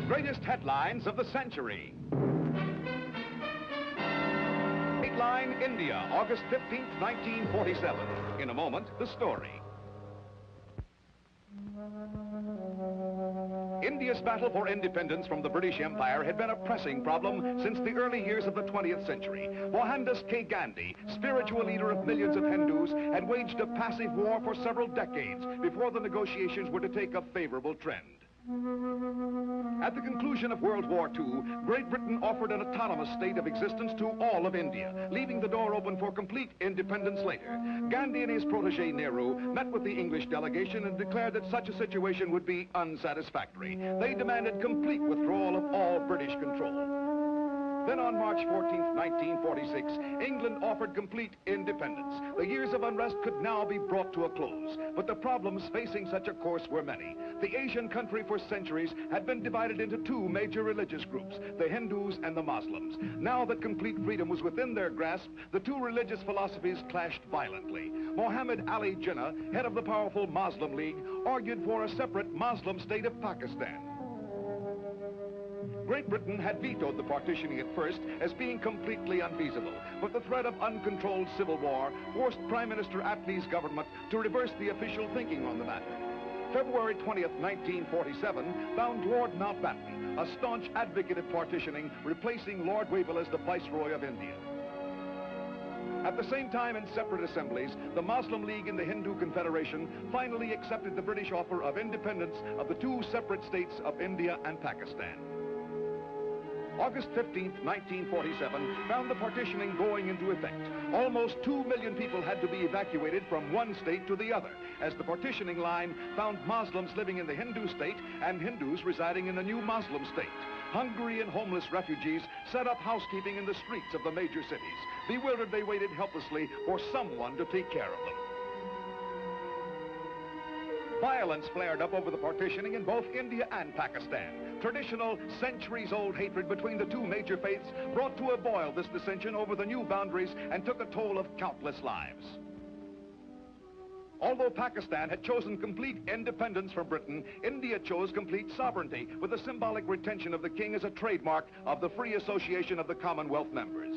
Greatest headlines of the century. Dateline India, August 15th, 1947. In a moment, the story. India's battle for independence from the British Empire had been a pressing problem since the early years of the 20th century. Mohandas K. Gandhi, spiritual leader of millions of Hindus, had waged a passive war for several decades before the negotiations were to take a favorable trend. At the conclusion of World War II, Great Britain offered an autonomous state of existence to all of India, leaving the door open for complete independence later. Gandhi and his protege Nehru met with the English delegation and declared that such a situation would be unsatisfactory. They demanded complete withdrawal of all British control. Then on March 14th, 1946, England offered complete independence. The years of unrest could now be brought to a close, but the problems facing such a course were many. The Asian country for centuries had been divided into two major religious groups, the Hindus and the Muslims. Now that complete freedom was within their grasp, the two religious philosophies clashed violently. Muhammad Ali Jinnah, head of the powerful Muslim League, argued for a separate Muslim state of Pakistan. Great Britain had vetoed the partitioning at first as being completely unfeasible, but the threat of uncontrolled civil war forced Prime Minister Attlee's government to reverse the official thinking on the matter. February 20th, 1947, found Lord Mountbatten, a staunch advocate of partitioning, replacing Lord Wavell as the Viceroy of India. At the same time, in separate assemblies, the Muslim League and the Hindu Confederation finally accepted the British offer of independence of the two separate states of India and Pakistan. August 15th, 1947, found the partitioning going into effect. Almost 2 million people had to be evacuated from one state to the other, as the partitioning line found Muslims living in the Hindu state and Hindus residing in the new Muslim state. Hungry and homeless refugees set up housekeeping in the streets of the major cities. Bewildered, they waited helplessly for someone to take care of them. Violence flared up over the partitioning in both India and Pakistan. Traditional, centuries-old hatred between the two major faiths brought to a boil this dissension over the new boundaries and took a toll of countless lives. Although Pakistan had chosen complete independence from Britain, India chose complete sovereignty, with the symbolic retention of the king as a trademark of the free association of the Commonwealth members.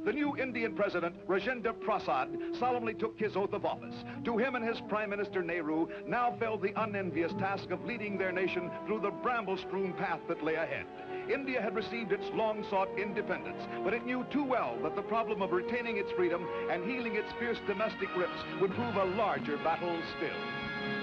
The new Indian president, Rajendra Prasad, solemnly took his oath of office. To him and his Prime Minister Nehru now fell the unenvious task of leading their nation through the bramble-strewn path that lay ahead. India had received its long-sought independence, but it knew too well that the problem of retaining its freedom and healing its fierce domestic rifts would prove a larger battle still.